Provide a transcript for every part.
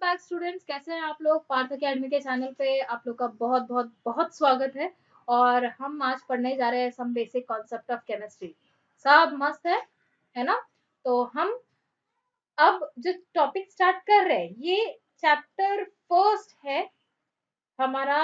Back students, कैसे हैं आप लोग। पार्थ अकेडमी के चैनल पे आप लोग का बहुत बहुत बहुत स्वागत है। और हम आज पढ़ने जा रहे हैं some basic concept of chemistry. सब मस्त है ना। तो हम अब जो टॉपिक स्टार्ट कर रहे हैं, ये चैप्टर फर्स्ट है हमारा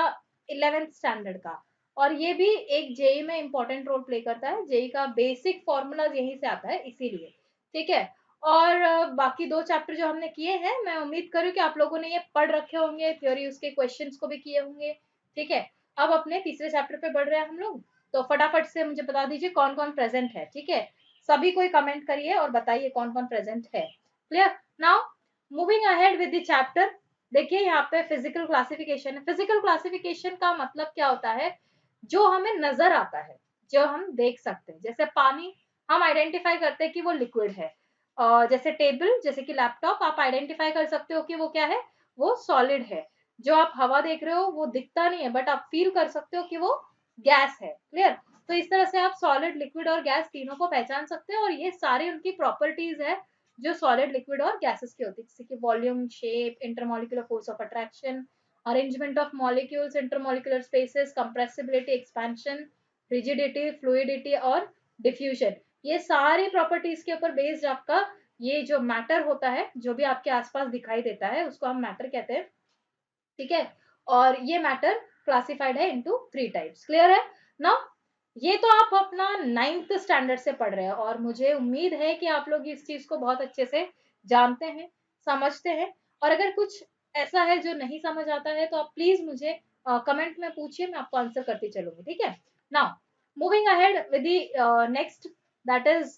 11th स्टैंडर्ड का। और ये भी एक जेई में इंपॉर्टेंट रोल प्ले करता है। जेई का बेसिक फॉर्मूला यहीं से आता है, इसीलिए ठीक है। और बाकी दो चैप्टर जो हमने किए हैं, मैं उम्मीद करूँ कि आप लोगों ने ये पढ़ रखे होंगे, थ्योरी उसके क्वेश्चंस को भी किए होंगे। ठीक है, अब अपने तीसरे चैप्टर पे बढ़ रहे हैं हम लोग। तो फटाफट से मुझे बता दीजिए कौन कौन प्रेजेंट है। ठीक है, सभी कोई कमेंट करिए और बताइए कौन कौन प्रेजेंट है। Clear. Now moving ahead with the chapter. देखिए यहाँ पे फिजिकल क्लासिफिकेशन है। फिजिकल क्लासिफिकेशन का मतलब क्या होता है, जो हमें नजर आता है, जो हम देख सकते हैं। जैसे पानी हम आइडेंटिफाई करते हैं कि वो लिक्विड है। जैसे टेबल, जैसे कि लैपटॉप, आप आइडेंटिफाई कर सकते हो कि वो क्या है, वो सॉलिड है। जो आप हवा देख रहे हो वो दिखता नहीं है, बट आप फील कर सकते हो कि वो गैस है। क्लियर। तो इस तरह से आप सॉलिड, लिक्विड और गैस तीनों को पहचान सकते हो। और ये सारी उनकी प्रॉपर्टीज है जो सॉलिड, लिक्विड और गैसेस की होती है, जैसे कि volume, shape, intermolecular force of attraction, arrangement of molecules, intermolecular spaces, compressibility, expansion, rigidity, fluidity और डिफ्यूजन। ये सारी प्रॉपर्टीज के ऊपर बेस्ड आपका ये जो मैटर होता है, जो भी आपके आसपास दिखाई देता है, उसको हम मैटर कहते हैं। ठीक है, और ये मैटर क्लासिफाइड है इनटू 3 टाइप्स। क्लियर है ना। ये तो आप अपना 9th स्टैंडर्ड से पढ़ रहे हैं और मुझे उम्मीद है कि आप लोग इस चीज को बहुत अच्छे से जानते हैं, समझते हैं। और अगर कुछ ऐसा है जो नहीं समझ आता है तो आप प्लीज मुझे कमेंट में पूछिए, मैं आपको आंसर करती चलूंगी। ठीक है। Now moving ahead with the next, that is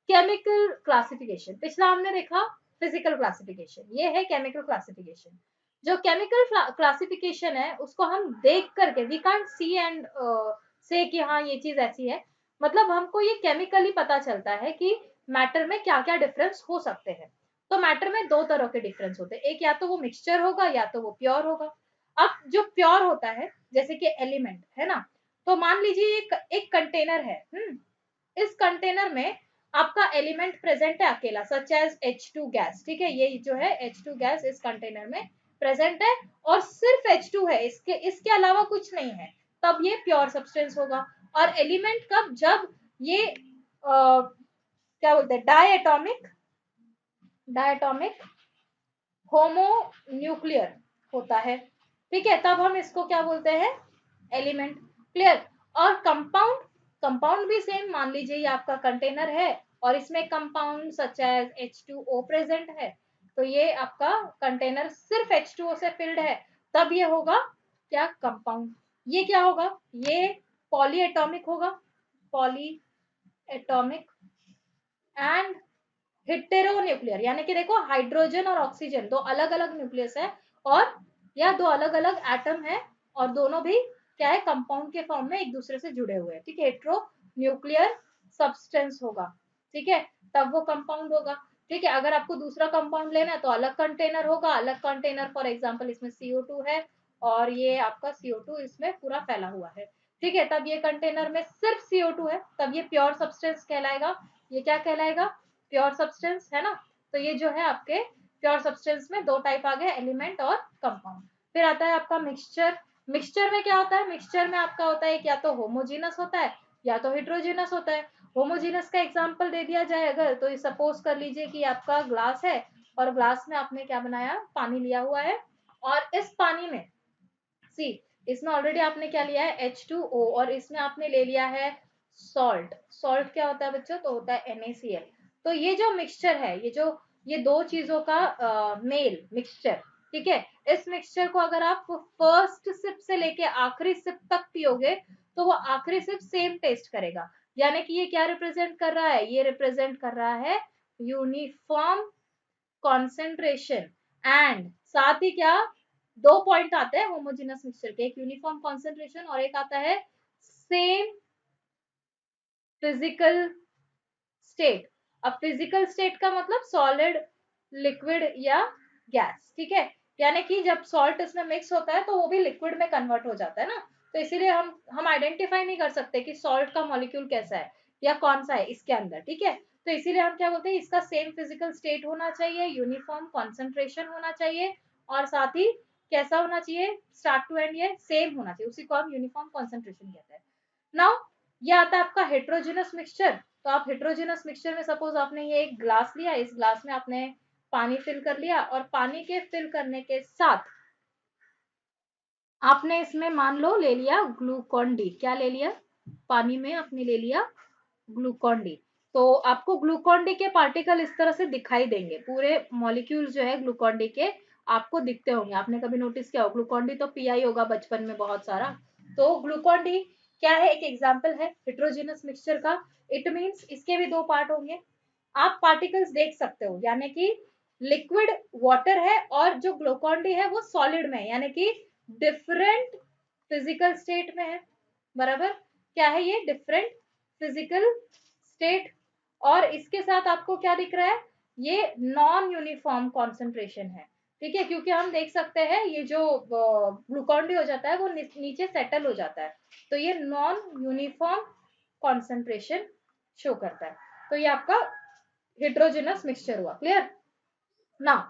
chemical classification. पिछला हमने देखा फिजिकल क्लासिफिकेशन, ये है केमिकल क्लासिफिकेशन। जो केमिकल क्लासिफिकेशन है उसको हम देख करके, वी कांट सी एंड से कि हाँ ये चीज ऐसी है। मतलब हमको ये केमिकली पता चलता है कि मैटर में क्या क्या डिफरेंस हो सकते हैं। तो मैटर में दो तरह के डिफरेंस होते हैं, एक या तो वो मिक्सचर होगा या तो वो प्योर होगा। अब जो प्योर होता है, जैसे कि एलिमेंट है ना, तो मान लीजिए एक कंटेनर है। इस कंटेनर में आपका एलिमेंट प्रेजेंट है अकेला, सच एज H2 गैस। ठीक है, ये जो है H2 गैस इस कंटेनर में प्रेजेंट है और सिर्फ H2 है, इसके अलावा कुछ नहीं है, तब ये प्योर सब्सटेंस होगा। और एलिमेंट कब, जब ये क्या बोलते हैं, डायटोमिक होमो न्यूक्लियर होता है। ठीक है, तब हम इसको क्या बोलते हैं, एलिमेंट। क्लियर। और कंपाउंड, कंपाउंड भी सेम, मान लीजिए ये आपका कंटेनर है और इसमें compound such as H2O present है, तो ये आपका कंटेनर सिर्फ H2O से फिल्ड है, तब ये होगा क्या, कंपाउंड। ये क्या होगा, ये पॉली एटॉमिक होगा, पॉली एटॉमिक एंड हेटेरोन्यूक्लियर, यानी कि देखो हाइड्रोजन और ऑक्सीजन दो अलग अलग न्यूक्लियस है, और या दो अलग अलग एटम है, और दोनों भी क्या है, कंपाउंड के फॉर्म में एक दूसरे से जुड़े हुए हैं। ठीक है, हेट्रो न्यूक्लियर सब्सटेंस होगा। ठीक है, तब वो कंपाउंड होगा। ठीक है, अगर आपको दूसरा कंपाउंड लेना है तो अलग कंटेनर होगा, अलग कंटेनर। फॉर एग्जांपल इसमें CO2 है और ये आपका CO2 इसमें पूरा फैला हुआ है। ठीक है, तब ये कंटेनर में सिर्फ CO2 है, तब ये प्योर सब्सटेंस कहलाएगा। ये क्या कहलाएगा, प्योर सब्सटेंस है ना। तो ये जो है आपके प्योर सब्सटेंस में दो टाइप आ गए, एलिमेंट और कंपाउंड। फिर आता है आपका मिक्सचर। मिक्सचर में क्या होता है, मिक्सचर में आपका होता है या तो होमोजीनस होता है या तो हेट्रोजीनस होता है। होमोजीनस का एग्जांपल दे दिया जाए अगर, तो सपोज कर लीजिए कि आपका ग्लास है और ग्लास में आपने क्या बनाया, पानी लिया हुआ है। और इस पानी में सी, इसमें ऑलरेडी आपने क्या लिया है, H2O, और इसमें आपने ले लिया है सॉल्ट। सॉल्ट क्या होता है बच्चों, तो होता है NaCl। तो ये जो मिक्सचर है, ये दो चीजों का मेल मिक्सचर। ठीक है, इस मिक्सचर को अगर आप फर्स्ट सिप से लेके आखिरी सिप तक पियोगे तो वो आखिरी सिप सेम टेस्ट करेगा। यानी कि ये क्या रिप्रेजेंट कर रहा है, ये रिप्रेजेंट कर रहा है यूनिफॉर्म कॉन्सेंट्रेशन। एंड साथ ही क्या, दो पॉइंट आते हैं होमोजेनस मिक्सचर के, एक यूनिफॉर्म कॉन्सेंट्रेशन और एक आता है सेम फिजिकल स्टेट। अब फिजिकल स्टेट का मतलब सॉलिड, लिक्विड या गैस। ठीक है, यानी कि जब सॉल्ट इसमें मिक्स होता है तो वो भी लिक्विड में कन्वर्ट हो जाता है ना। तो इसीलिए हम आइडेंटिफाई नहीं कर सकते कि सॉल्ट का मॉलिक्यूल कैसा है या कौन सा है इसके अंदर। ठीक है, तो इसीलिए हम क्या बोलते हैं, इसका सेम फिजिकल स्टेट होना चाहिए, यूनिफॉर्म कॉन्सेंट्रेशन होना चाहिए, और साथ ही कैसा होना चाहिए, स्टार्ट टू एंड ये सेम होना चाहिए, उसी को हम यूनिफॉर्म कॉन्सेंट्रेशन कहते हैं। नाउ ये आता है आपका हेट्रोजेनस मिक्सचर। तो आप हेट्रोजेनस मिक्सचर में सपोज आपने ये एक ग्लास लिया, इस ग्लास में आपने पानी फिल कर लिया और पानी के फिल करने के साथ आपने इसमें मान लो ले लिया ग्लूकॉन डी। क्या ले लिया, पानी में आपने ले लिया ग्लूकॉन डी। तो आपको ग्लूकॉन डी के पार्टिकल इस तरह से दिखाई देंगे, पूरे मॉलिक्यूल जो है ग्लूकॉन डी के आपको दिखते होंगे। आपने कभी नोटिस किया हो, ग्लूकॉन डी तो पिया ही होगा बचपन में बहुत सारा। तो ग्लूकॉन डी क्या है, एक एग्जाम्पल है हेट्रोजेनस मिक्सचर का। इट मीन्स इसके भी दो पार्ट होंगे। आप पार्टिकल्स देख सकते हो, यानी कि लिक्विड वाटर है और जो ग्लूकॉन डी है वो सॉलिड में है, यानी कि डिफरेंट फिजिकल स्टेट में है। बराबर, क्या है ये, डिफरेंट फिजिकल स्टेट। और इसके साथ आपको क्या दिख रहा है, ये नॉन यूनिफॉर्म कॉन्सेंट्रेशन है। ठीक है, क्योंकि हम देख सकते हैं ये जो ग्लूकॉन डी हो जाता है वो नीचे सेटल हो जाता है, तो ये नॉन यूनिफॉर्म कॉन्सेंट्रेशन शो करता है। तो ये आपका हेट्रोजेनस मिक्सचर हुआ। क्लियर। नाउ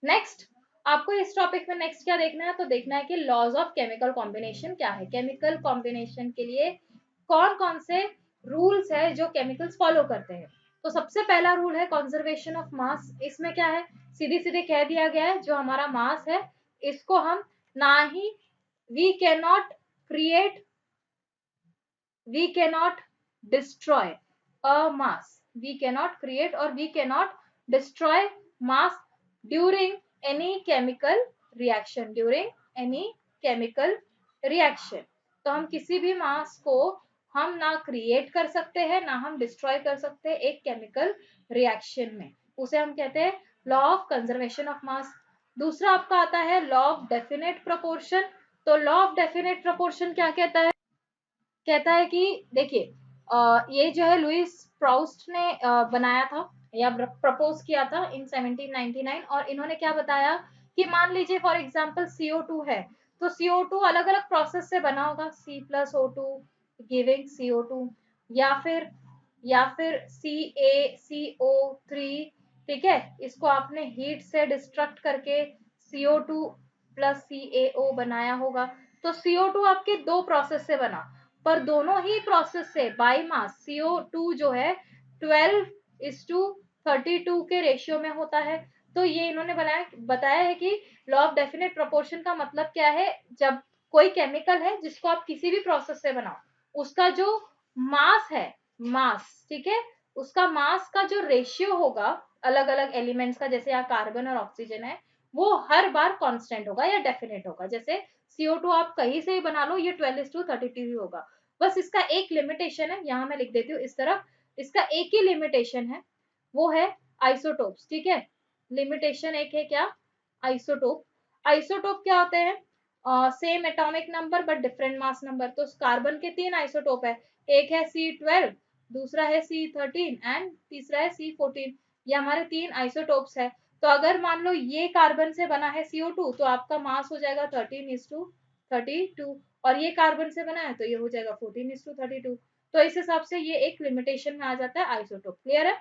नेक्स्ट आपको इस टॉपिक में नेक्स्ट क्या देखना है, तो देखना है कि लॉज ऑफ केमिकल कॉम्बिनेशन क्या है। केमिकल कॉम्बिनेशन के लिए कौन कौन से रूल्स है जो केमिकल्स फॉलो करते हैं। तो सबसे पहला रूल है कंजर्वेशन ऑफ मास। इसमें क्या है, सीधे सीधे कह दिया गया है जो हमारा मास है इसको हम ना ही we can not create, we cannot destroy a mass, we cannot create or we cannot destroy mass during any chemical reaction, during any chemical reaction। तो हम किसी भी मास को हम ना क्रिएट कर सकते हैं ना हम डिस्ट्रॉय कर सकते हैं एक केमिकल रिएक्शन में, उसे हम कहते हैं law of conservation of mass. दूसरा आपका आता है लॉ ऑफ डेफिनेट प्रोपोर्शन। तो लॉ ऑफ डेफिनेट प्रोपोर्शन क्या कहता है, कहता है कि देखिए ये जो है लुइस प्राउस्ट ने बनाया था या प्रपोज किया था इन 1799। और इन्होंने क्या बताया कि मान लीजिए फॉर एग्जांपल CO2 है, तो CO2 अलग अलग प्रोसेस से बना होगा, C+O2 गिविंग CO2, या फिर CaCO3। ठीक है, इसको आपने हीट से डिस्ट्रक्ट करके CO2 प्लस CaO बनाया होगा। तो CO2 आपके दो प्रोसेस से बना, पर दोनों ही प्रोसेस से बाई मास CO2 जो है 12:32 के रेशियो में होता है। तो ये इन्होंने बताया है कि लॉ ऑफ डेफिनेट प्रोपोर्शन का मतलब क्या है, जब कोई केमिकल है जिसको आप किसी भी प्रोसेस से बनाओ उसका जो मास है, मास, ठीक है, उसका मास का जो रेशियो होगा अलग अलग एलिमेंट्स का, जैसे यहाँ कार्बन और ऑक्सीजन है, वो हर बार कांस्टेंट होगा या डेफिनेट होगा। जैसे CO2 आप कहीं से ही बना लो ये 12:32 ही होगा। बस इसका एक लिमिटेशन है, यहाँ मैं लिख देती हूँ इस तरफ, इसका एक ही लिमिटेशन है, वो है आइसोटोप्स। ठीक है, लिमिटेशन एक है क्या, आइसोटोप। आइसोटोप क्या होते हैं, same atomic number but different mass number. तो कार्बन के 3 आइसोटोप है, एक है C12, दूसरा है C13 एंड तीसरा है C14। ये हमारे 3 आइसोटोप्स है। तो अगर मान लो ये कार्बन से बना है CO2 तो आपका मास हो जाएगा 13:32, और ये कार्बन से बना है तो ये हो जाएगा 14:32। तो इस हिसाब से ये एक लिमिटेशन में आ जाता है आइसोटोप। क्लियर है।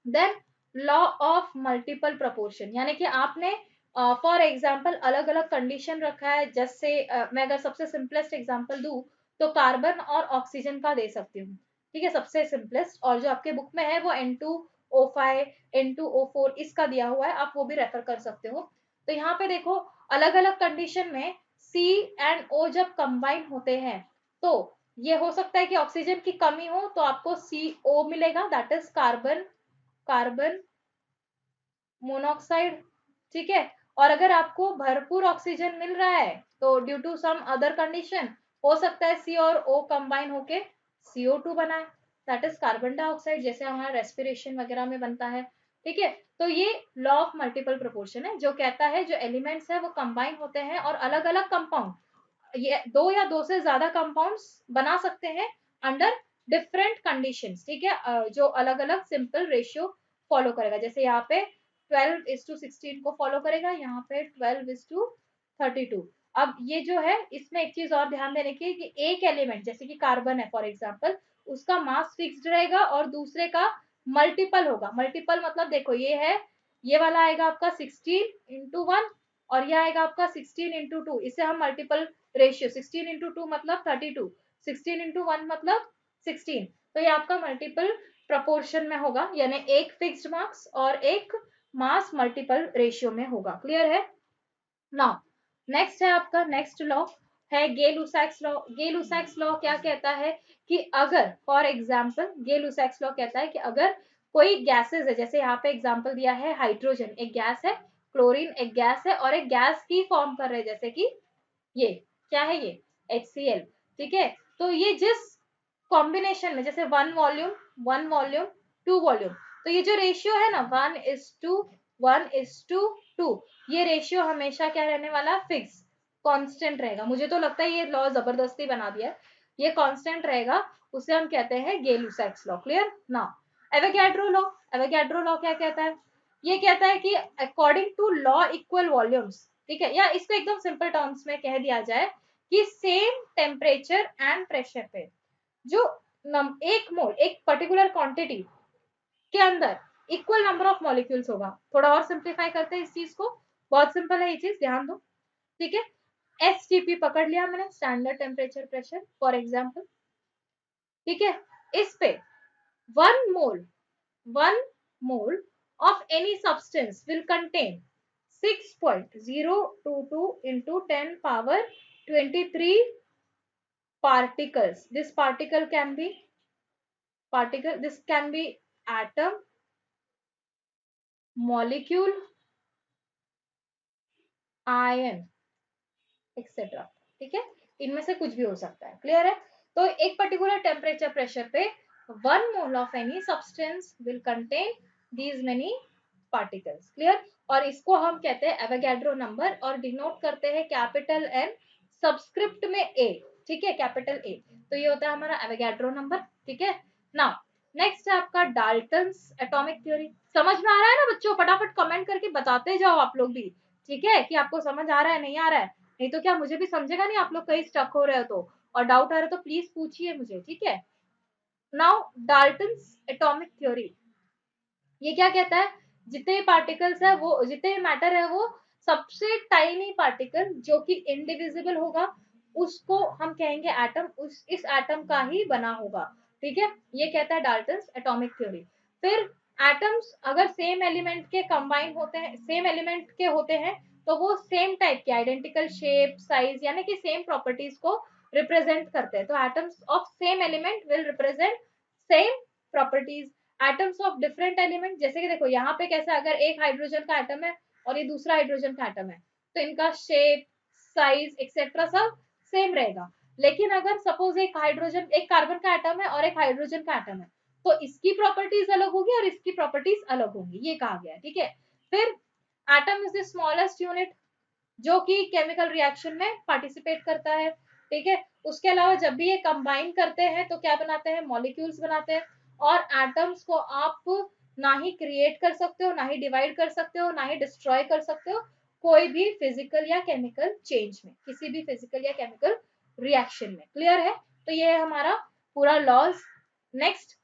Then law of multiple proportion, यानी कि आपने फॉर एग्जाम्पल अलग अलग कंडीशन रखा है। जैसे मैं अगर सबसे सिंपलेस्ट एग्जाम्पल दूं तो कार्बन और ऑक्सीजन का दे सकती हूँ। ठीक है, सबसे सिंपलेस्ट, और जो आपके बुक में है वो N2O5 N2O4 इसका दिया हुआ है, आप वो भी रेफर कर सकते हो। तो यहाँ पे देखो अलग अलग कंडीशन में C एंड O जब कंबाइन होते हैं तो ये हो सकता है कि ऑक्सीजन की कमी हो तो आपको CO मिलेगा, that is carbon carbon monoxide. ठीक है, और अगर आपको भरपूर ऑक्सीजन मिल रहा है तो due to some other condition हो सकता है C और O कंबाइन होके CO2 बनाए, दैट इज कार्बन डाइऑक्साइड, जैसे हमारा रेस्पिरेशन वगैरह में बनता है। ठीक है, तो ये लॉ ऑफ मल्टीपल प्रोपोर्शन है जो कहता है जो एलिमेंट्स है वो कंबाइन होते हैं और अलग अलग कंपाउंड, ये दो या दो से ज्यादा कंपाउंड्स बना सकते हैं अंडर डिफरेंट कंडीशंस। ठीक है, जो अलग अलग सिंपल रेशियो फॉलो करेगा। जैसे यहाँ पे 12:16 को फॉलो करेगा, यहाँ पे 12:32। अब ये जो है इसमें एक चीज और ध्यान देने की कि एक एलिमेंट जैसे कि कार्बन है फॉर एग्जाम्पल, उसका मास फिक्स्ड रहेगा और दूसरे का मल्टीपल होगा। मल्टीपल मतलब देखो ये है, ये वाला आएगा आपका 16 into 1 और ये आएगा आपका 16 इंटू टू, इसे हम मल्टीपल रेशियो 16 इंटू टू मतलब 32, 16 इंटू वन मतलब 16, तो ये आपका मल्टीपल प्रपोर्शन में होगा, यानी एक फिक्स्ड मार्क्स और एक मास मल्टीपल रेशियो में होगा। क्लियर है? नाउ नेक्स्ट है आपका नेक्स्ट लॉ है गे-लुसाक्स लॉ। गे-लुसाक्स लॉ क्या कहता है कि अगर फॉर एग्जांपल गे-लुसाक्स लॉ कहता है कि अगर कोई गैसेस है, जैसे यहाँ पे एग्जांपल दिया है हाइड्रोजन एक गैस है, क्लोरीन एक गैस है, और एक गैस की फॉर्म कर रहे हैं जैसे कि ये क्या है, ये HCl, ठीक है। तो ये जिस कॉम्बिनेशन में, जैसे वन वॉल्यूम टू वॉल्यूम, तो ये जो रेशियो है ना 1:1:2, ये रेशियो हमेशा क्या रहने वाला, फिक्स कांस्टेंट रहेगा। मुझे तो लगता है ये लॉ जबरदस्ती बना दिया है, ये कांस्टेंट रहेगा, उसे हम कहते हैं Gay Lussac's law. Clear? Now Avogadro law. Avogadro law क्या कहता है? ये कहता है कि according to law equal volumes, ठीक है, या इसको एकदम सिंपल टर्म्स में कह दिया जाए कि सेम टेम्परेचर एंड प्रेशर पे जो एक मोल एक पर्टिकुलर क्वांटिटी के अंदर इक्वल नंबर ऑफ मॉलिक्यूल्स होगा। थोड़ा और सिंप्लीफाई करते हैं इस चीज को, बहुत सिंपल है ये चीज, ध्यान दो, ठीक है। STP पकड़ लिया मैंने, standard temperature pressure for example, ठीक है। इस पे one mole one mole of any substance will contain 6.022 into 10 power 23 particles. This particle can be this can be atom, molecule, ion, etcetera, ठीक है। इनमें से कुछ भी हो सकता है। क्लियर है? तो एक पर्टिकुलर टेम्परेचर प्रेशर पे one mole of any substance will contain these many particles. Clear? और इसको हम कहते हैं एवोगैड्रो नंबर और डिनोट करते हैं कैपिटल एन सबस्क्रिप्ट में ए, ठीक है, कैपिटल ए। तो ये होता है हमारा एवोगैड्रो नंबर, ठीक है। नाउ नेक्स्ट है आपका डाल्टन्स एटॉमिक थ्योरी। समझ में आ रहा है ना बच्चों? फटाफट कमेंट करके बताते जाओ आप लोग भी, ठीक है, कि आपको समझ आ रहा है नहीं आ रहा है। नहीं तो क्या मुझे भी समझेगा नहीं, आप लोग कहीं स्टक हो रहे हो तो, और डाउट आ रहा है तो प्लीज पूछिए मुझे, ठीक है। नाउ डाल्टन्स एटॉमिक थ्योरी ये क्या कहता है? जितने पार्टिकल्स है वो, जितने मैटर है वो सबसे टाइनी पार्टिकल जो कि इनडिविजिबल होगा उसको हम कहेंगे एटम, उस इस एटम का ही बना होगा, ठीक है। ये कहता है डाल्टन्स एटॉमिक थ्योरी। फिर एटम्स अगर सेम एलिमेंट के कंबाइन होते हैं, सेम एलिमेंट के होते हैं, तो वो सेम टाइप के आइडेंटिकल शेप साइज यानी कि सेम प्रॉपर्टीज को रिप्रेजेंट करते हैं। तो atoms of same element will represent same properties. Atoms of different element, जैसे कि देखो यहाँ पे कैसा, अगर एक हाइड्रोजन का एटम है और ये दूसरा हाइड्रोजन का एटम है, तो इनका शेप साइज एक्सेट्रा सब सेम रहेगा। लेकिन अगर सपोज एक हाइड्रोजन, एक कार्बन का एटम है और एक हाइड्रोजन का एटम है, तो इसकी प्रॉपर्टीज अलग होगी और इसकी प्रॉपर्टीज अलग होंगी, ये कहा गया है, ठीक है। फिर atom is the smallest unit जो कि केमिकल रिएक्शन में पार्टिसिपेट करता है, ठीक है। उसके अलावा जब भी ये कंबाइन करते हैं तो क्या बनाते हैं, मॉलिक्यूल्स बनाते हैं। और एटम्स को आप ना ही क्रिएट कर सकते हो, ना ही डिवाइड कर सकते हो, ना ही डिस्ट्रॉय कर सकते हो कोई भी फिजिकल या केमिकल चेंज में, किसी भी फिजिकल या केमिकल रिएक्शन में। क्लियर है? तो ये है हमारा पूरा लॉज। नेक्स्ट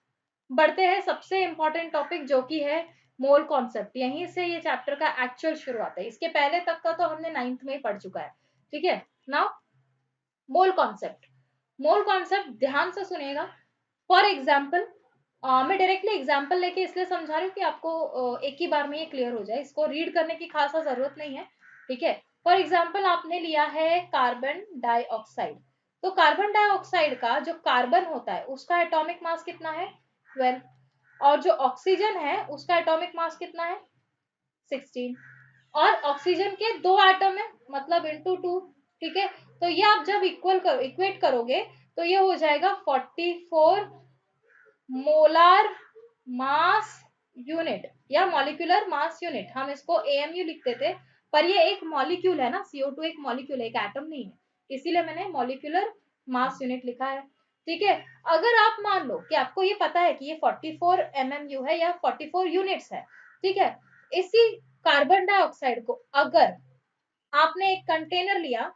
बढ़ते हैं सबसे इंपॉर्टेंट टॉपिक जो कि है मोल कॉन्सेप्ट। यहीं से ये चैप्टर का एक्चुअल शुरुआत है, इसके पहले तक का तो हमने 9th में ही पढ़ चुका है, ठीक है। Now mole concept, mole concept ध्यान से सुनिएगा। फॉर एग्जाम्पल मैं डायरेक्टली एग्जाम्पल लेके इसलिए समझा रही हूँ कि आपको एक ही बार में ये क्लियर हो जाए, इसको रीड करने की खासा जरूरत नहीं है, ठीक है। फॉर एग्जाम्पल आपने लिया है कार्बन डाइऑक्साइड, तो कार्बन डाइऑक्साइड का जो कार्बन होता है उसका एटॉमिक मास कितना है, 12, और जो ऑक्सीजन है उसका एटॉमिक मास कितना है, 16, और ऑक्सीजन के दो एटम है मतलब इंटू टू, ठीक है। तो ये आप जब इक्वेट करोगे तो ये हो जाएगा 44 मोलार मास यूनिट या मॉलिक्यूलर मास यूनिट, हम इसको AMU लिखते थे, पर ये एक मॉलिक्यूल है ना, CO2 एक मॉलिक्यूल है, एक एटम नहीं है, इसीलिए मैंने मॉलिक्यूलर मास यूनिट लिखा है, ठीक है। अगर आप मान लो कि आपको ये पता है कि ये 44 MMU है या 44 यूनिट्स है, ठीक है। इसी कार्बन डाइऑक्साइड को अगर आपने एक कंटेनर लिया,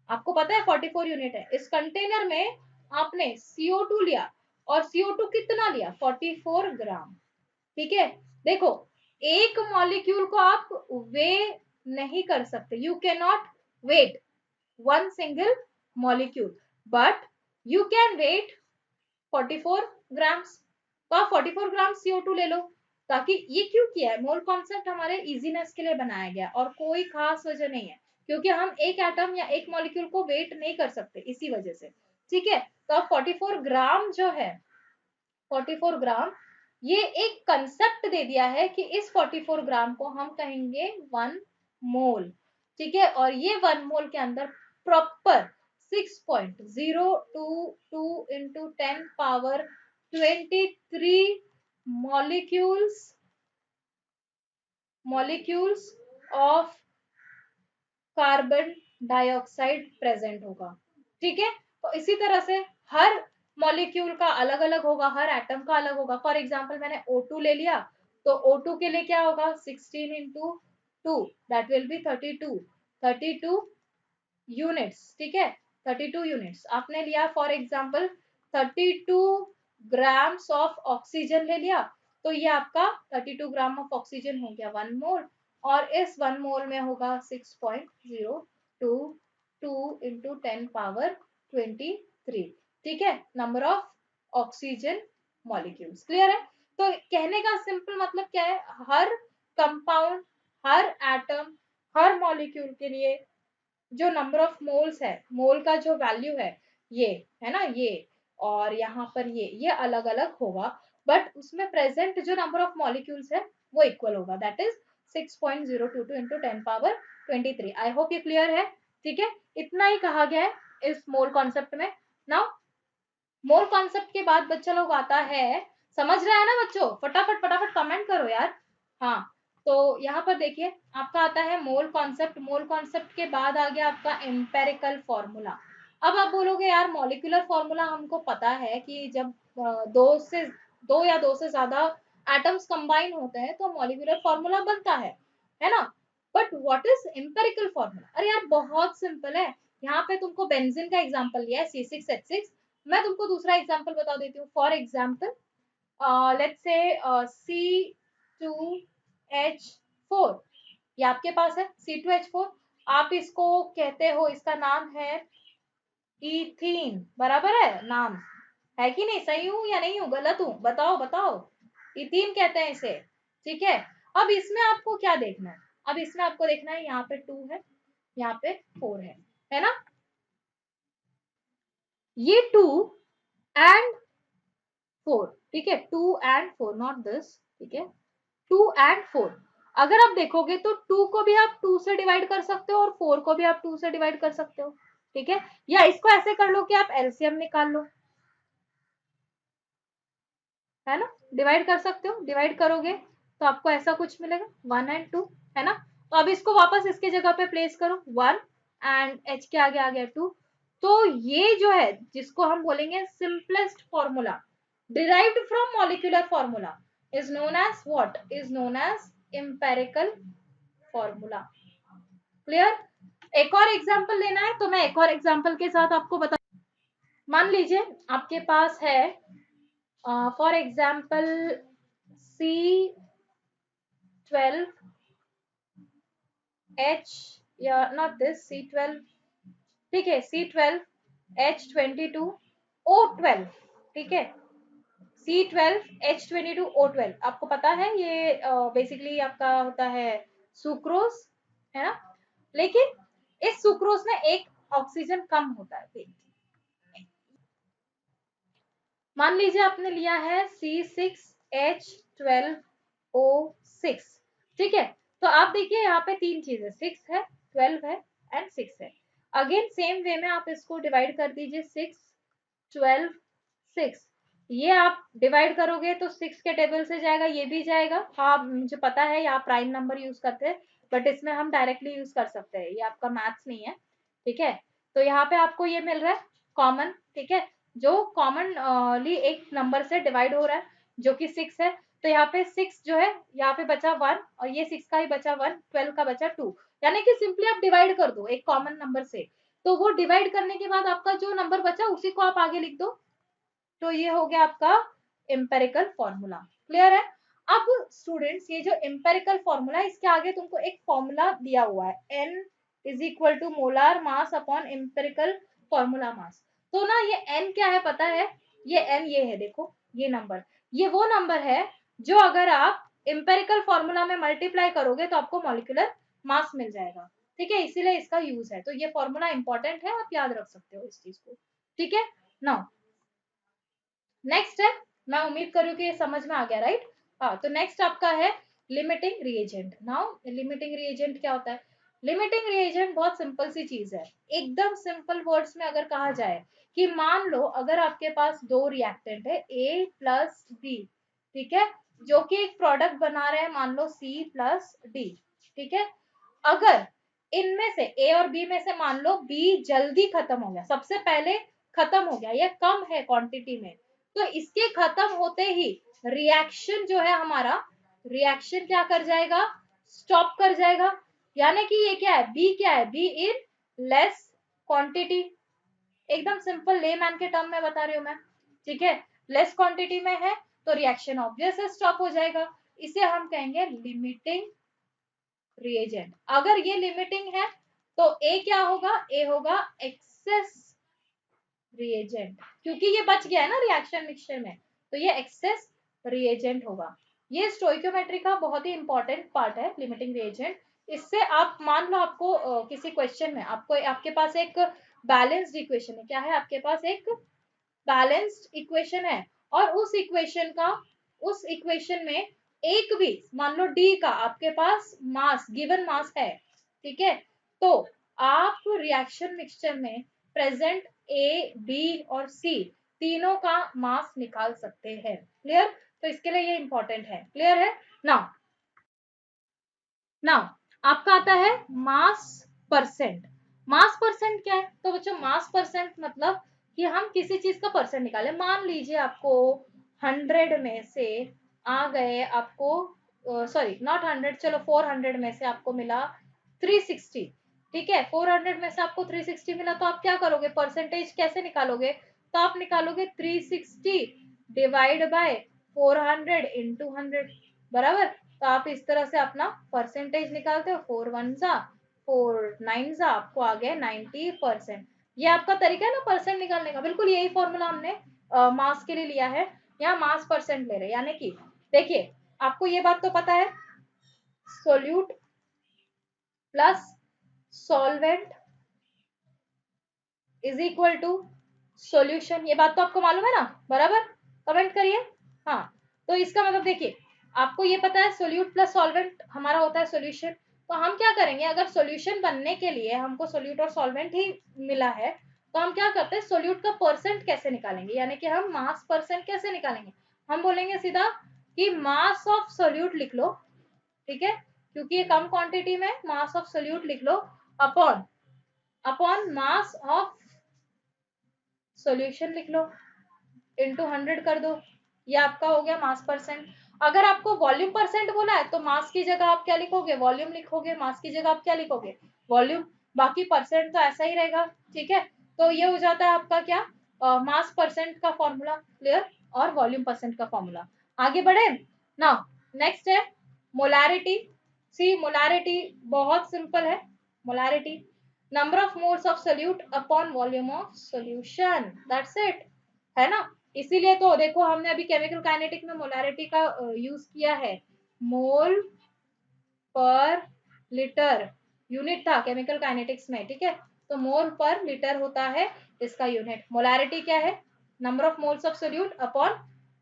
आपको पता है 44 यूनिट है, इस कंटेनर में आपने CO2 लिया, और CO2 कितना लिया, 44 ग्राम, ठीक है। देखो एक मॉलिक्यूल को आप वे नहीं कर सकते, you can not weigh one single molecule, but you can weigh 44 grams. तो आप 44 ग्राम CO2 ले लो। ताकि ये क्यों किया है, मोल कॉन्सेप्ट हमारे इजीनेस के लिए बनाया गया और कोई खास वजह नहीं है, क्योंकि हम एक एटम या एक मॉलिक्यूल को वेट नहीं कर सकते इसी वजह से। ठीक है, तो अब 44 ग्राम जो है, 44 ग्राम, ये एक कंसेप्ट दे दिया है कि इस 44 ग्राम को हम कहेंगे 1 मोल। ठीक है, और ये 1 मोल के अंदर proper 6.022 into 10 power 23 molecules of carbon dioxide present होगा। ठीक है, तो इसी तरह से हर मॉलिक्यूल का अलग अलग होगा, हर एटम का अलग होगा। फॉर एग्जांपल मैंने O2 ले लिया, तो O2 के लिए क्या होगा, 16 into 2, that will be 32 units. ठीक है, 32 यूनिट्स आपने लिया। For example 32 grams of oxygen ले लिया, तो ये आपका 32 ग्राम ऑफ ऑक्सीजन हो गया 1 मोल, और इस 1 मोल में होगा 6.022 इंटू 10 पावर 23। ठीक है, number of oxygen molecules. Clear है? तो कहने का सिंपल मतलब क्या है, हर कंपाउंड, हर एटम, हर मॉलिक्यूल के लिए जो नंबर ऑफ मोल्स है, मोल का जो वैल्यू है, ये है ना, ये और यहाँ पर ये अलग अलग होगा, बट उसमें प्रेजेंट जो नंबर ऑफ मॉलिक्यूल्स है वो इक्वल होगा, that is 6.022 into 10 power 23। I hope ये क्लियर है। ठीक है, इतना ही कहा गया है इस मोल कॉन्सेप्ट में। नाउ मोल कॉन्सेप्ट के बाद बच्चा लोग आता है, समझ रहे हैं ना बच्चों, फटाफट फटाफट कमेंट करो यार। हाँ, तो यहाँ पर देखिए आपका आता है मोल कॉन्सेप्ट। मोल कॉन्सेप्ट के बाद आ गया आपका एम्पेरिकल फॉर्मूला। अब आप बोलोगे यार मॉलिक्यूलर फॉर्मूला हमको पता है कि जब दो या दो से ज्यादा एटम्स कंबाइन होते हैं तो मॉलिक्यूलर फॉर्मूला बनता है ना, but what is empirical formula? अरे यार बहुत सिंपल है। यहाँ पे तुमको बेंजीन का एग्जांपल लिया है C6H6, मैं तुमको दूसरा एग्जांपल बता देती हूँ। For example let's say C2H4, ये आपके पास है C2H4, आप इसको कहते हो, इसका नाम है इथीन, बराबर है नाम, है कि नहीं? सही हूं या नहीं हूं, गलत हूं? बताओ बताओ, इथीन कहते हैं इसे। ठीक है, अब इसमें आपको क्या देखना है, अब इसमें आपको देखना है यहाँ पे 2 है, यहाँ पे 4 है ना, ये 2 एंड 4। ठीक है, 2 and 4, नॉट दिस। ठीक है, 2 and 4, अगर आप देखोगे तो 2 को भी आप 2 से डिवाइड कर सकते हो और 4 को भी आप 2 से डिवाइड कर सकते हो। ठीक है, या इसको ऐसे कर लो कि आप एलसीएम निकाल लो, है ना, डिवाइड कर सकते हो। डिवाइड करोगे तो आपको ऐसा कुछ मिलेगा 1 and 2, है ना। तो अब इसको वापस इसके जगह पे प्लेस करो, 1 एंड h के आगे आ गया 2। तो ये जो है जिसको हम बोलेंगे simplest formula derived from molecular formula is known as what, is known as empirical formula. Clear? एक और एग्जांपल लेना है तो मैं एक और एग्जांपल के साथ आपको बता, मान लीजिए आपके पास है फॉर एग्जाम्पल C12H, या नॉट दिस C12, ठीक है, C12H22O12। ठीक है, C12H22O12 आपको पता है ये बेसिकली आपका होता है सुक्रोज, है ना, लेकिन इस सुक्रोज में एक ऑक्सीजन कम होता है। मान लीजिए आपने लिया है C6H12O6। ठीक है, तो आप देखिए यहाँ पे 3 चीजें, 6 है, 12 है एंड 6 है। अगेन सेम वे में आप इसको डिवाइड कर दीजिए, 6 12 6, ये आप डिवाइड करोगे तो 6 के टेबल से जाएगा, ये भी जाएगा। हाँ मुझे पता है यहाँ प्राइम नंबर यूज करते हैं, बट इसमें हम डायरेक्टली यूज कर सकते हैं, ये आपका मैथ्स नहीं है। ठीक है, तो यहाँ पे आपको ये मिल रहा है कॉमन। ठीक है, जो कॉमनली एक नंबर से डिवाइड हो रहा है जो कि 6 है, तो यहाँ पे 6 जो है, यहाँ पे बचा 1 और ये 6 का ही बचा 1, 12 का बचा 2, यानी कि सिंपली आप डिवाइड कर दो एक कॉमन नंबर से, तो वो डिवाइड करने के बाद आपका जो नंबर बचा उसी को आप आगे लिख दो, तो ये हो गया आपका एम्पेरिकल फॉर्मूला। क्लियर है? अब स्टूडेंट्स ये जो एम्पेरिकल फॉर्मूला है इसके आगे तुमको एक फॉर्मूला दिया हुआ है, n is equal to molar mass upon empirical formula mass. तो ना ये n क्या है पता है, ये n ये है, देखो ये नंबर, ये वो नंबर है जो अगर आप एम्पेरिकल फॉर्मूला में मल्टीप्लाई करोगे तो आपको मॉलिक्यूलर मास मिल जाएगा। ठीक है, इसीलिए इसका यूज है, तो ये फॉर्मूला इंपॉर्टेंट है, आप याद रख सकते हो इस चीज को। ठीक है, नाउ नेक्स्ट है, मैं उम्मीद करूँ कि ये समझ में आ गया, राइट। हाँ, तो नेक्स्ट आपका है limiting reagent. Now limiting reagent क्या होता है? लिमिटिंग रिएजेंट बहुत सिंपल सी चीज है, एकदम सिंपल वर्ड्स में अगर कहा जाए कि मान लो अगर आपके पास दो रिएक्टेंट है A प्लस B, ठीक है, जो कि एक प्रोडक्ट बना रहे हैं, मान लो C प्लस D, ठीक है, अगर इनमें से A और B में से मान लो B जल्दी खत्म हो गया, सबसे पहले खत्म हो गया, या कम है क्वांटिटी में, तो इसके खत्म होते ही रिएक्शन जो है हमारा, रिएक्शन क्या कर जाएगा, स्टॉप कर जाएगा। यानी कि ये क्या है, बी क्या है, बी इन लेस क्वांटिटी, एकदम सिंपल लेमैन के टर्म में बता रही हूं मैं। ठीक है, लेस क्वांटिटी में है तो रिएक्शन ऑब्वियस है स्टॉप हो जाएगा, इसे हम कहेंगे लिमिटिंग रिएजेंट। अगर ये लिमिटिंग है तो ए क्या होगा, ए होगा एक्सेस रिएजेंट, क्योंकि ये बच गया है ना रिएक्शन मिक्सचर में, तो ये एक्सेस रिएजेंट होगा। ये स्टोइकियोमेट्री का बहुत ही इंपॉर्टेंट पार्ट है, लिमिटिंग रिएजेंट। इससे आप मान लो आपको किसी क्वेश्चन में आपको, आपके पास एक बैलेंस्ड इक्वेशन है, क्या है आपके पास एक बैलेंस्ड इक्वेशन है, और उस इक्वेशन में एक भी मान लो डी का आपके पास मास, गिवन मास है, ठीक है, तो आप रिएक्शन मिक्सचर में प्रेजेंट ए बी और सी तीनों का मास निकाल सकते हैं। क्लियर, तो इसके लिए ये इंपॉर्टेंट है, क्लियर है। नाउ नाउ आपका आता है मास परसेंट। मास परसेंट क्या है, तो बच्चों मास परसेंट मतलब कि हम किसी चीज का परसेंट निकाले, मान लीजिए आपको 100 में से आ गए, आपको सॉरी नॉट 100, चलो 400 में से आपको मिला 360, ठीक है, 400 में से आपको 360 मिला, तो आप क्या करोगे, परसेंटेज कैसे निकालोगे, तो आप निकालोगे 360 डिवाइड बाय 400 इंटू 100, बराबर। तो आप इस तरह से अपना परसेंटेज निकालते हो, 4 1 जा 4 9 जा, आपको आ गया 90%। ये आपका तरीका है ना परसेंट निकालने का, बिल्कुल यही फॉर्मूला हमने मास के लिए लिया है, यहाँ मास परसेंट ले रहे, यानी कि देखिए आपको ये बात तो पता है, solute plus solvent is equal to solution, ये बात तो आपको मालूम है ना, बराबर, कमेंट करिए। हाँ, तो इसका मतलब देखिए आपको ये पता है सोल्यूट प्लस सॉल्वेंट हमारा होता है सॉल्यूशन, तो हम क्या करेंगे, अगर सॉल्यूशन बनने के लिए हमको सोल्यूट और सॉल्वेंट ही मिला है, तो हम क्या करते हैं, सोल्यूट का परसेंट कैसे निकालेंगे, यानी कि हम मास परसेंट कैसे निकालेंगे, हम बोलेंगे सीधा कि मास ऑफ सोल्यूट लिख लो, ठीक है, क्योंकि ये कम क्वांटिटी में, मास ऑफ सोल्यूट लिख लो upon upon mass of solution लिख लो, इंटू 100 कर दो, ये आपका हो गया मास परसेंट। अगर आपको वॉल्यूम परसेंट बोला है तो मास की जगह आप क्या लिखोगे, वॉल्यूम लिखोगे, मास की जगह आप क्या लिखोगे, वॉल्यूम, बाकी परसेंट तो ऐसा ही रहेगा। ठीक है, तो ये हो जाता है आपका क्या, मास परसेंट का फॉर्मूला, क्लियर, और वॉल्यूम परसेंट का फॉर्मूला। आगे बढ़े ना, नेक्स्ट है मोलारिटी। सी मोलारिटी बहुत सिंपल है, molarity number of moles of solute upon volume of solution, that's it, है ना। इसीलिए तो देखो हमने अभी केमिकल काइनेटिक में मोलारिटी का यूज किया है, मोल पर लीटर यूनिट था केमिकल काइनेटिक्स में, ठीक है, तो मोल पर लीटर होता है इसका यूनिट। मोलारिटी क्या है, number of moles of solute upon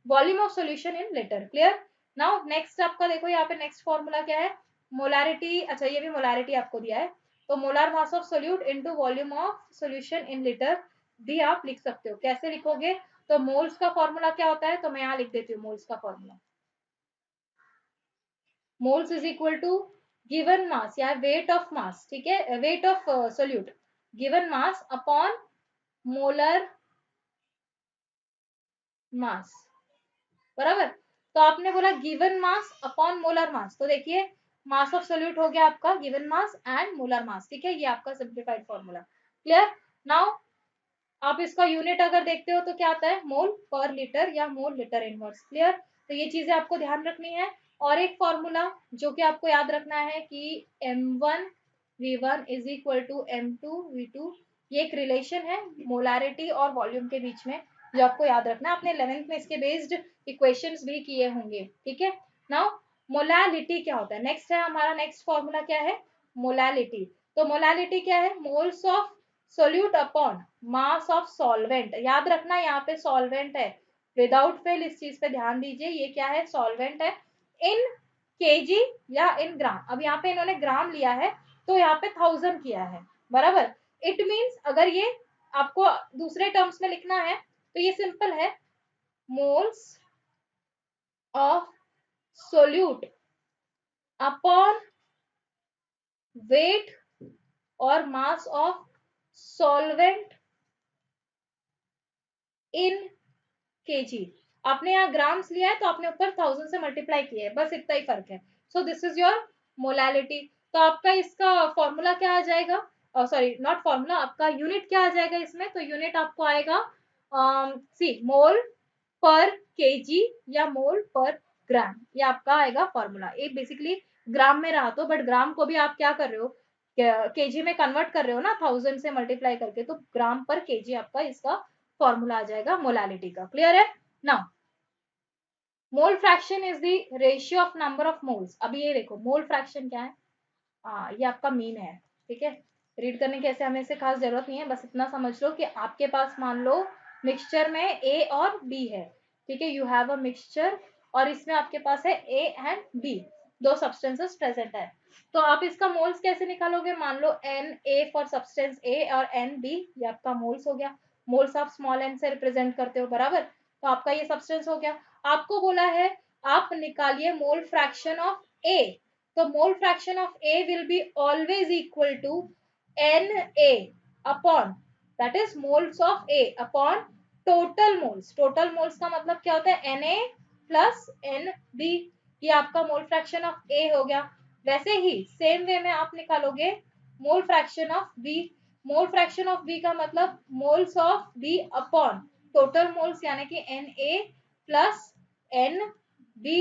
volume of solution in litre, clear. Now next आपका देखो यहाँ पे नेक्स्ट फॉर्मूला क्या है, मोलारिटी, अच्छा ये भी मोलारिटी आपको दिया है, तो molar mass of solute into volume of solution in litre भी आप लिख सकते हो, कैसे लिखोगे, तो मोल्स का फॉर्मूला क्या होता है, तो मैं यहाँ लिख देती हूँ मोल्स का formula, moles is equal to given mass या वेट ऑफ मास, ठीक है, weight of solute, given mass upon molar mass, बराबर। तो आपने बोला given mass upon molar mass, तो देखिए मास ऑफ सोल्यूट हो गया आपका given mass and molar mass, ठीक है, ये आपका सिंप्लीफाइड फॉर्मूला, क्लियर। नाउ आप इसका यूनिट अगर देखते हो तो क्या आता है, मोल पर लीटर या मोल लीटर इनवर्स। क्लियर? तो ये चीजें आपको ध्यान रखनी है। और एक फॉर्मूला जो कि आपको याद रखना है कि m1v1 is equal to m2v2, ये एक रिलेशन है मोलारिटी और वॉल्यूम के बीच में, जो आपको याद रखना है। आपने 11th में इसके बेस्ड इक्वेशंस भी किए होंगे। ठीक है, नाउ मोलालिटी क्या होता है, नेक्स्ट है हमारा, नेक्स्ट फॉर्मूला क्या है, मोलालिटी। तो मोलालिटी क्या है, moles of solute upon mass of solvent. याद रखना यहाँ पे सॉल्वेंट है, विदाउट फेल इस चीज पे ध्यान दीजिए, ये क्या है, सॉल्वेंट है, इन केजी या इन ग्राम। अब यहाँ पे इन्होंने ग्राम लिया है तो यहाँ पे 1000 किया है, बराबर। इट मीन्स अगर ये आपको दूसरे टर्म्स में लिखना है तो ये सिंपल है, moles of solute upon weight और mass of solvent in KG. आपने यहाँ ग्राम्स लिया है तो आपने ऊपर 1000 से मल्टीप्लाई किया है, बस इतना ही फर्क है। So this is your molality. तो आपका इसका फॉर्मूला क्या आ जाएगा, सॉरी नॉट फॉर्मूला, आपका यूनिट क्या आ जाएगा इसमें, तो यूनिट आपको आएगा सी मोल पर केजी या मोल पर ग्राम, ये आपका आएगा फॉर्मूला। ये बेसिकली ग्राम में रहा तो, बट ग्राम को भी आप क्या कर रहे हो, केजी में कन्वर्ट कर रहे हो ना 1000 से मल्टीप्लाई करके, तो ग्राम पर केजी आपका इसका फॉर्मूला आ जाएगा मोलालिटी का। क्लियर है? Now mole fraction is the ratio of number of moles. अभी ये देखो मोल फ्रैक्शन क्या है, ये आपका मीन है। ठीक है, रीड करने की ऐसे हमें से खास जरूरत नहीं है, बस इतना समझ लो कि आपके पास मान लो मिक्सचर में ए और बी है। ठीक है, यू हैव अ मिक्सचर और इसमें आपके पास है ए एंड बी, दो सब्सटेंसेस प्रेजेंट है। तो आप इसका मोल्स कैसे निकालोगे, मान लो एन ए फॉर सब्सटेंस ए और एन बी, ये आपका मोल्स हो गया। मोल्स आप स्मॉल एन से रिप्रेजेंट करते हो, बराबर। तो आपका ये सब्सटेंस हो गया। आपको बोला है आप निकालिए मोल फ्रैक्शन ऑफ ए, तो mole fraction of A will be always equal to Na upon, that is moles of A upon total moles। total moles का मतलब क्या होता है, Na plus Nb, ये आपका मोल फ्रैक्शन ऑफ A हो गया। वैसे ही सेम वे में आप निकालोगे mole fraction of B। Mole fraction of B का मतलब moles of B upon total moles यानी कि Na प्लस Nb।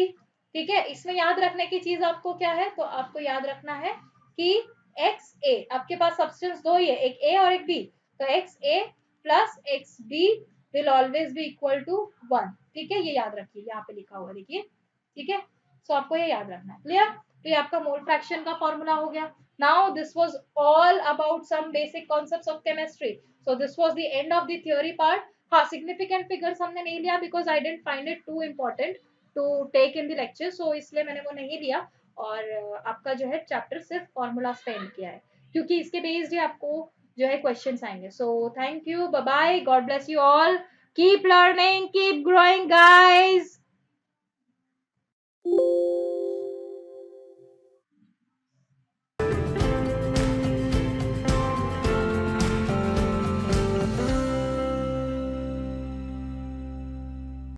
ठीक है, इसमें याद रखने की चीज आपको क्या है, तो आपको याद रखना है कि एक्स ए, आपके पास सब्सटेंस दो ही है, एक ए और एक बी, तो X A plus X B will always be equal to 1। ठीक है, ये याद रखिए, यहाँ पे लिखा हुआ देखिए। ठीक है, सो आपको ये याद रखना है। क्लियर? तो ये आपका मोल फ्रैक्शन का फॉर्मूला हो गया। Now this was all about some basic concepts of chemistry. So this was the end of the theory part. हाँ, सिग्निफिकेंट फिगर्स हमने नहीं लिया because I didn't find it too important to take in the lecture, so इसलिए मैंने वो नहीं लिया। और आपका जो है चैप्टर सिर्फ फॉर्मूलाज पे एंड किया है, क्योंकि इसके बेस्ड ही आपको जो है क्वेश्चंस आएंगे। So thank you, bye bye, God bless you all, keep learning, keep growing.